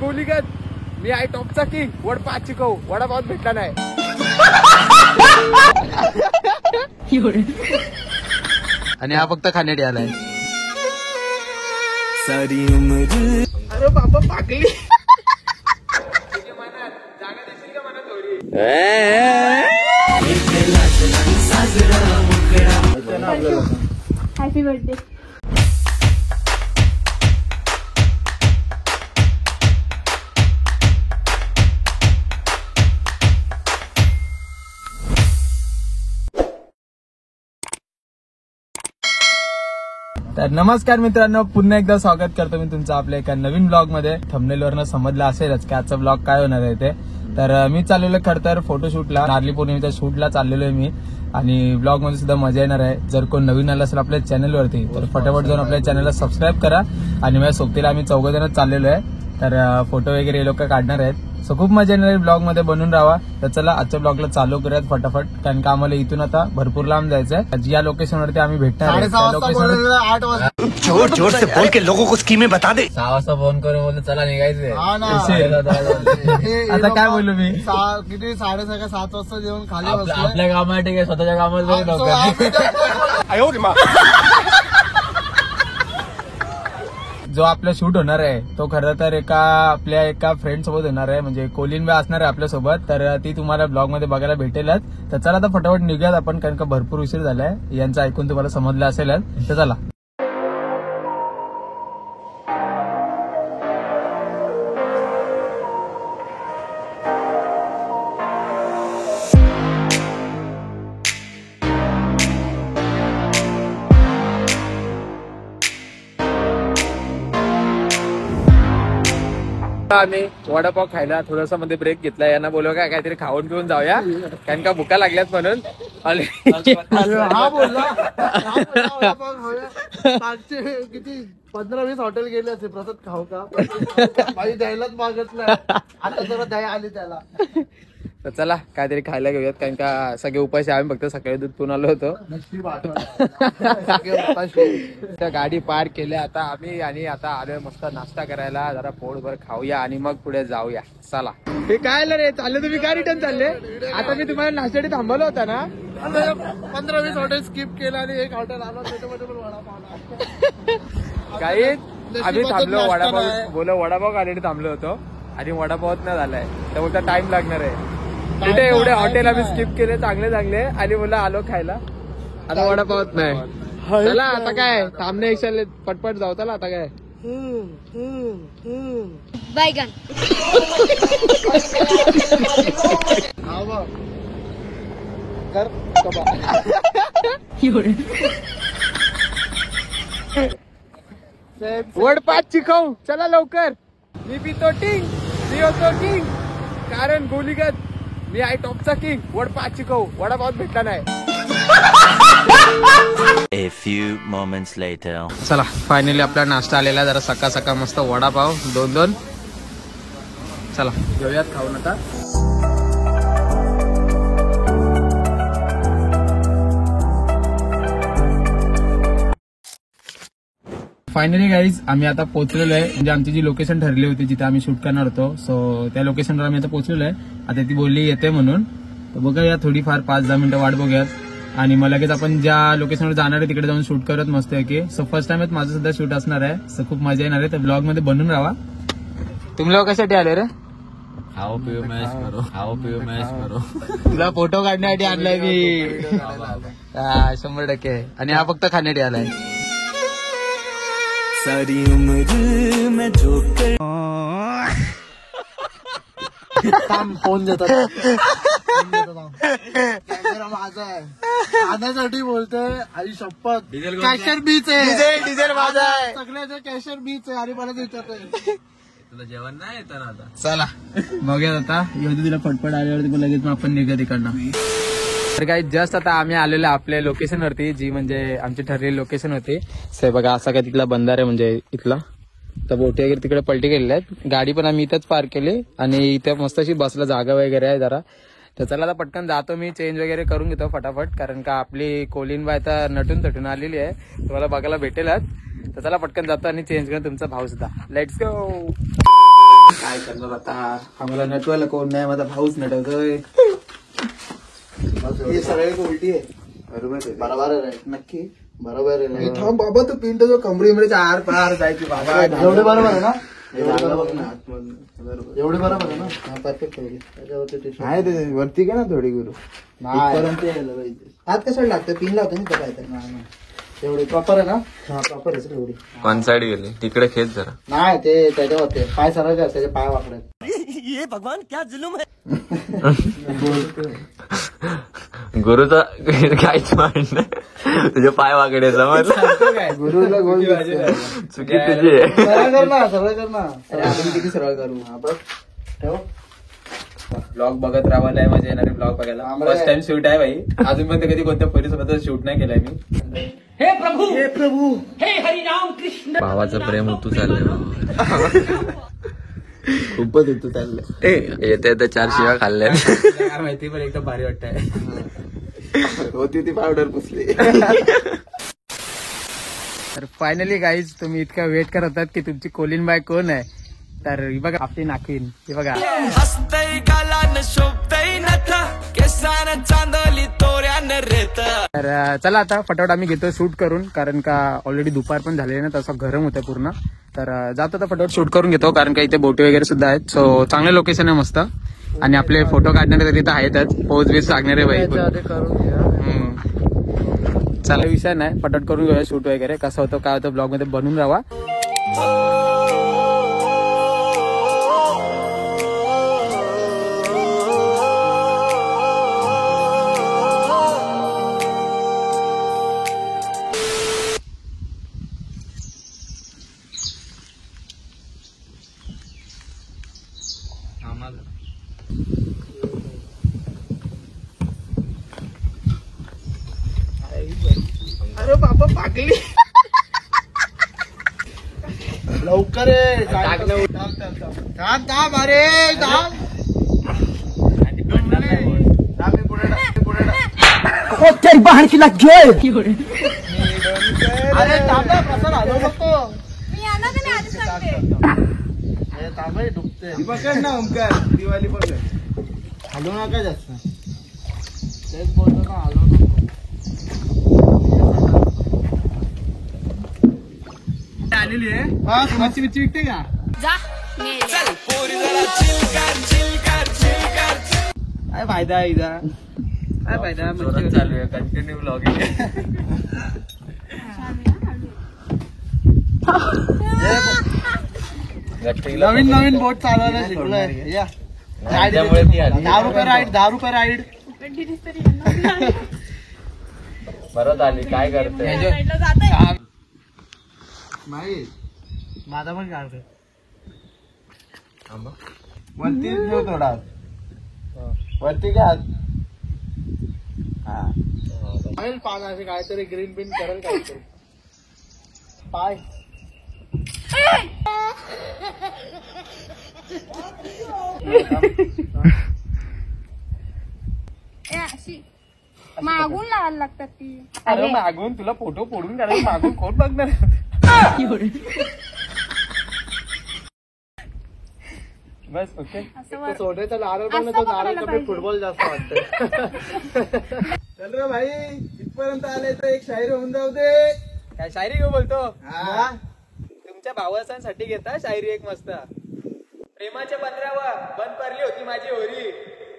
गोलीगत मी आहे टॉपचा किंग. वडपा चिकव वडापाव भेटला नाही. आणि हा फक्त खाण्यासाठी आलाय. सारी उम्र. अरे बाबा पागली. जागा देशील का मला थोडी. Happy birthday. तर नमस्कार मित्रांनो, पुन्हा एकदा स्वागत करतो मी तुमचं आपल्या एका नवीन ब्लॉग मध्ये. थंबनेलवरनं समजलं असेलच की आजचा ब्लॉग काय होणार आहे ते. तर मी चाललेलो खरं तर फोटोशूटला, नारळी पौर्णिमेच्या शूटला चाललेलो आहे मी. आणि ब्लॉग मध्ये सुद्धा मजा येणार आहे. जर कोण नवीन आलं असेल आपल्या चॅनलवरती तर फटाफट जाऊन आपल्या चॅनलला सबस्क्राईब करा. आणि माझ्या सोबतीला आम्ही 4 जणच चाललेलो आहे. तर फोटो वगैरे हे लोक काढणार आहेत. सो खूप मजा येणार आहे. ब्लॉग मध्ये बनून राहा. तर चला आजच्या ब्लॉगला चालू करूयात फटाफट, कारण का आम्हाला इथून आता भरपूर लांब जायचंय. या लोकेशनवरती आम्ही भेटणार आहे. 8 जोर से बोल के लोगों को स्कीमें बता दे. 6 वाजता फोन करून बोलतो चला निघायचंय. आता काय बोलू मी. किती 6:30 का 7 वाजता जेवण खाली आपल्या कामाला ठीक आहे, स्वतःच्या कामाला जो आपला शूट होणार आहे तो खरं तर आपल्या एका फ्रेंड सोबत होणार आहे. म्हणजे कोलिन बाय असणार आहे आपल्यासोबत. तर ती तुम्हाला ब्लॉग मध्ये बघायला भेटेलच. तर चला आता फटाफट निघूयात आपण, कारण का भरपूर उशीर झालाय. यांचं ऐकून तुम्हाला समजलं असेलच. तर चला. आम्ही वडापाव खायला थोडासा मध्ये ब्रेक घेतला. यांना बोलव का काहीतरी खाऊन पिऊन जाऊया, कारण का भुका लागल्यात म्हणून. किती 15-20 हॉटेल गेले असे. प्रसाद खाऊ का माझी द्यायलाच मागत नाही. आता जरा द्या आली त्याला. तर चला काहीतरी खायला घेऊयात, कारण का सगळे उपाशी. आम्ही फक्त सकाळी दूध पिऊन आलो होतो. त्या गाडी पार केल्या आता आम्ही, आणि आता आलोय मस्त नाश्ता करायला. जरा पोटभर खाऊया आणि मग पुढे जाऊया. चला. हे काय रे चालले तुम्ही, काय रिटर्न चालले? आता मी तुम्हाला नाश्त्यासाठी थांबवलं होता ना. 15-20 हॉटेल स्किप केलं आणि एक हॉटेल आलं त्याच्यामध्ये पण वडापाव. काही आम्ही थांबलो वडापाव, बोला वडापाव खाण्यासाठी थांबलो होतो आणि वडापावच नाही झालाय. तर बोलता टाइम लागणार आहे. तिथे एवढे हॉटेल आम्ही स्किप केले चांगले आणि बोला आलो खायला. आता वडापावच नाही. चला आता काय थांबणे एकशे पटपट जाऊ. चला आता काय बैगन. वडपाच चिकव. चला लवकर. मी पितो टिंग, मी होतो किंग, कारण गोलीगत मी आहे टॉपचा किंग. वडपाच चिकव वडापाव भेटला नाही. A few moments later. चला फायनली आपला नाश्ता आलेला. जरा सकाळ मस्त वडापाव 2-2. चला घेऊयात खाऊन आता. फायनली गाईज आम्ही आता पोहोचलेलो आहे. म्हणजे आमची जी लोकेशन ठरली होती जिथे आम्ही शूट करणार होतो, सो त्या लोकेशनवर आम्ही आता पोहोचलेलो आहे. आता ती बोलली येते म्हणून. तर बघूया थोडीफार 5-10 मिनिटं वाट बघूयात. आणि मग लगेच आपण ज्या लोकेशनवर जाणार आहे तिकडे जाऊन शूट करत मस्त आहे की. सो फर्स्ट टाइमच माझं सुद्धा शूट असणार आहे. सो खूप मजा येणार आहे. तर ब्लॉग मध्ये बनून राहा. तुम्ही लोक कशासाठी आले रे? खाओ पिओ मॅच करो. तुला फोटो काढण्यासाठी आणलाय मी. 100%. आणि हा फक्त खाण्यासाठी आलाय. सारी उम्र मैं जो फोन देतात. कॅमेरा माझा आहे. खाण्यासाठी बोलतोय. आई शपथ कॅशर बीच आहे. डिझेल माझा आहे. सगळ्याचं कॅशर बीच आहे. आणि मला विचारतोय तुला जेवण नाही येतं आता. चला बघूयात आता. येऊ तिला फटफट आल्यावरती लगेच मग आपण निघा तिकडनं. तर काही जस्ट आता आम्ही आलेलो आपल्या लोकेशन वरती, जी म्हणजे आमची ठरलेली लोकेशन होती. से बघा असा काय तिथला बंधार आहे म्हणजे इथला. तर बोटी वगैरे तिकडे पलटी केलेल्या आहेत. गाडी पण आम्ही इथंच पार्क केली आणि इथे मस्त अशी बसला जागा वगैरे आहे जरा. तर चला आता पटकन जातो मी, चेंज वगैरे करून घेतो फटाफट, कारण का आपली कोलिन बाय आता नटून तटून आलेली आहे. तुम्हाला बघायला भेटेलच. तर चला पटकन जातो आणि चेंज करून तुमचा भाव सुद्धा. Let's go. काय करणार आता, आम्हाला नटवायला कोण नाही, माझा भाऊच नटवतोय. ही सगळी उलटी आहे. बरोबर आहे नक्की बरोबर आहे. थांब बाबा तू पिंट जो कमरेच्या आर पार जायची बाबा. एवढे बरोबर आहे ना, एवढे बरोबर आहे ना, परफेक्ट होईल. नाही ते वरती का ना थोडी गुरु हात कशाला लागतं, पिन लावतो ना काय तर. एवढी प्रॉपर आहे ना, हा प्रॉपर आहे एवढी. वन साइड गेली तिकडे खेच जरा. नाही ते त्याच्यावर ते पाय सरळ त्याचे पाय वाकडे. ये भगवान क्या जुलूम है. गुरुचा काहीच मान नाही, तुझे पाय वाकडे समजलं. काय गुरुला गोल चुकी तुझी आहे. सरळ कर ना, सरळ कर ना. आपण किती सरळ करू. हा बघ ठेव. ब्लॉग बघत राहायला मजा येणारे ब्लॉग बघायला. फर्स्ट टाइम शूट आहे भाई, अजून पण कधी कोणत्या पोरीसोबत शूट नाही केलाय मी. हे प्रभू भावाचं प्रेम होतू चाललंय. खूपच होतो चाललंय. येते येते 4 शिव्या खाल्ल्या. काय माहिती पण एकदम भारी वाटतंय. होती ती पावडर पुसली. तर फायनली गाईज तुम्ही इतका वेट करत होतात की तुमची कोलिन बाय कोण आहे, तर ही बघा आपली नाखीन. हे बघा तर चला आता फटाफट आम्ही घेतो शूट करून, कारण का ऑलरेडी दुपार पण झालेली ना, तसं गरम होतं पूर्ण. तर जातो तर फटाफट शूट करून घेतो, कारण का इथे बोटी वगैरे सुद्धा आहेत. सो चांगले लोकेशन आहे मस्त, आणि आपले फोटो काढणारे तर तिथे आहेतच, पोज बीज सांगणारे बाई. चला विषय नाही, फटाफट करून घेऊया शूट वगैरे. कसं होतं काय होतं ब्लॉग मध्ये बनून राहा. अरे बाबा पागली. लवकर आहे. थांब थांब अरे थांब. अरे थांब ना, प्रसाद हलवू नको. थांब डुबते. पकड ना ओमकार, दिवाळी पकड. हलवू नका जास्त. तेच बोलतो ना, हलवू नको. आलेली आहे मच्छी बिच्छी विकते का. काय फायदा आहे इथं, काय फायदा. मच्छी चालू आहे कंटिन्यू ब्लॉगिंग. नवीन नवीन बोट चालवायला शिकलोय. या त्यामुळे ती आली. 10 रुपये राईड, 10 रुपये राईड. परत आली, काय करते. नाही माझा पण काढतोय. वरती घेऊ थोडा, वरती घ्या. पाहिजे पान असे काहीतरी ग्रीन पिन करेल काहीतरी. पाय मागून लावायला लागतात ती. अरे मागून तुला फोटो फोडून काढायला मागून कोण बघणार. बस ओके. सोन्याचा नारळ पण तो नारळ कमी फुटबॉल जास्त वाटतं. चल रे भाई, इथपर्यंत आले तर एक शायरी होऊन जाऊ दे. काय शायरी घेऊ बोलतो. तुमच्या भावासाठी घेता शायरी एक मस्त. प्रेमाच्या बंदरावर बंद पडली होती माझी होरी,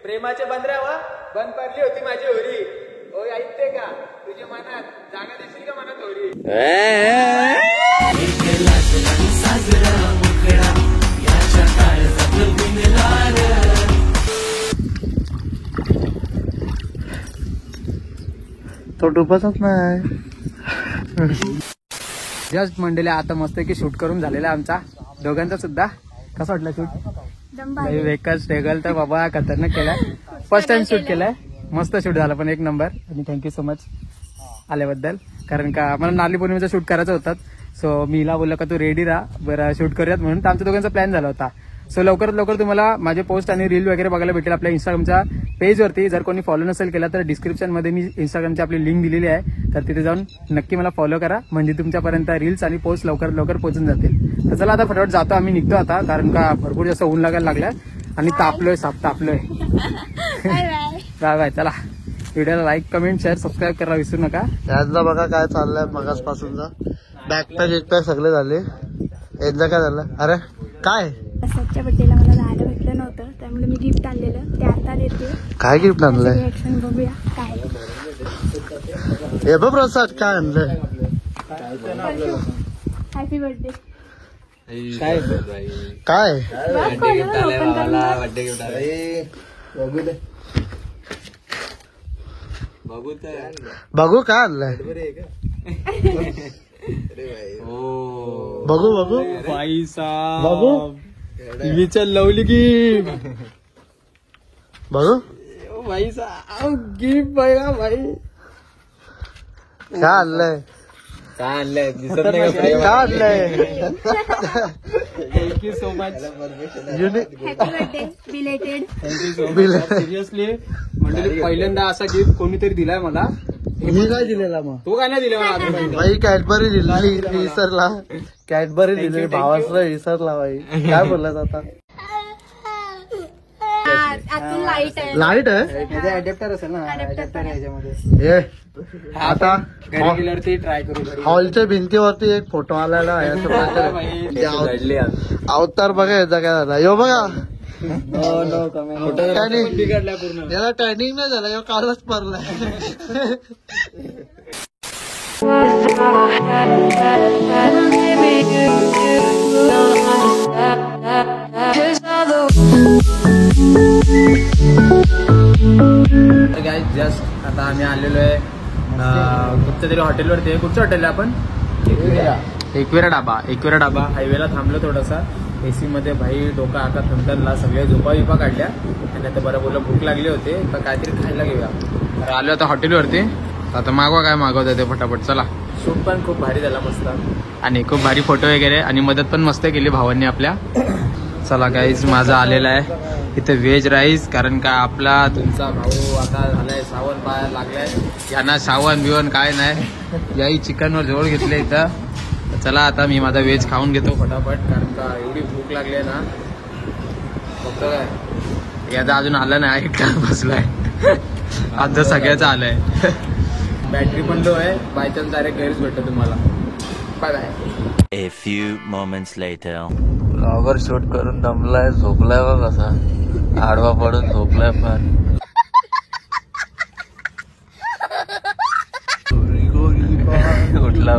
प्रेमाच्या बंदरावर बंद पडली होती माझी होरी. ओ ऐकते का, तुझ्या मनात जागा देशील का मनात होरी. तो डुबतच नाही. जस्ट मंडळी आता मस्त की शूट करून झालेला आमचा दोघांचा सुद्धा. कसं वाटलं शूट. वेकल स्ट्रगल तर बाबा खतरनाक केलाय. फर्स्ट टाइम शूट केलाय, मस्त शूट झाला पण एक नंबर. आणि थँक्यू सो मच आल्याबद्दल, कारण का मला नारळी पौर्णिमेचा शूट करायचा होता. सो मी हिला बोललो का तू रेडी राहा, बरं शूट करूयात म्हणून. तर आमच्या दोघांचा प्लॅन झाला होता. सो लवकरात लवकर तुम्हाला माझे पोस्ट आणि रील वगैरे बघायला भेटेल आपल्या इंस्टाग्रामच्या पेजवरती. जर कोणी फॉलो नसेल केला तर डिस्क्रिप्शनमध्ये मी इंस्टाग्रामची आपली लिंक दिलेली आहे, तर तिथे जाऊन नक्की मला फॉलो करा, म्हणजे तुमच्यापर्यंत रील्स आणि पोस्ट लवकर लवकर पोहोचून जातील. तर चला आता फटाफट जातो, आम्ही निघतो आता, कारण का भरपूर जास्त ऊन लागायला लागलाय आणि तापलोय, साप तापलोय. Bye bye. चला, व्हिडिओला लाईक, कमेंट, शेअर, सबस्क्राईब करायला विसरू नका. यातला बघा काय चाललंय मगासपासूनचा. बॅकपॅक एकपॅक सगळे झाले. एकदा काय झालं, अरे काय सच्च्या बड्डेला मला जायला भेटलं नव्हतं, त्यामुळे मी गिफ्ट आणलेलं ते आता देते. काय गिफ्ट आणलंय? रिएक्शन बघूया काय. हे बघ प्रसाद काय आणलंय. Happy birthday. काय काय बघू काय आणलंय. बघू बघू बघू विचार लवली की बघू गिफ्ट बघा भाई. काय आणलंय. काय आणलंय दिसत नाही काय आणलंय. Thank you so much. Unique happy birthday belated. Thank you so much. Seriously म्हणजे पहिल्यांदा असा गिफ्ट कोणीतरी दिलाय मला. मी काय दिलेला मग. तो काय नाही दिला मला अजून. बाई कॅडबरी दिली विसरला. कॅडबरी दिली भावासला विसरला. बाई काय बोललास आता. आतून लाईट आहे. लाईट आहे अडॅप्टर असेल ना. अडॅप्टर याच्यामध्ये हे आता घरी गेल्यावरती ट्राय करू. हॉलच्या भिंतीवरती एक फोटो आलेला आहे असं घडली आता. अवतार बघा याचा काय झाला. यो बघा टॅनिंग बिघडलाय पूर्ण. याला टॅनिंग नाही झाला, यो कालच पडलाय. जस्ट आता आम्ही आलेलो आहे कुठच्या तरी हॉटेलवरती. कुठचं हॉटेल आहे आपण. एकविरा डाबा. हायवेला थांबलो थोडासा. एसी मध्ये भाई डोका आका थंडरला. सगळे झोपा बिपा काढल्या आणि आता बरं बोललं भूक लागली होती तर काहीतरी खायला घेऊया. तर आलो आता हॉटेलवरती. आता मागवा काय मागवत ते फटाफट. चला. शूट पण खूप भारी झाला मस्त आणि खूप भारी फोटो वगैरे आणि मदत पण मस्त केली भावांनी आपल्या. चला गाईज माझा आलेला आहे इथे व्हेज राईस, कारण का आपला तुमचा भाऊ आता झालाय सावन पाया लागलाय. यांना सावन बिवन काय नाही. याही चिकनवर जोड घेतले इथं. चला आता मी माझा व्हेज खाऊन घेतो फटाफट, कारण का एवढी भूक लागली आहे ना. बघतो काय याचा अजून आला नाही. एकटा बसलाय. आता सगळ्याचं आलंय. बॅटरी पण लो आहे. बाय चान्स डायरेक्ट घरीच भेटतो तुम्हाला. Bye bye. A few moments later. Blogger shoot करून दमलाय, झोपलाय बघ कसा. आडवा पडून झोपलाय फार. उठला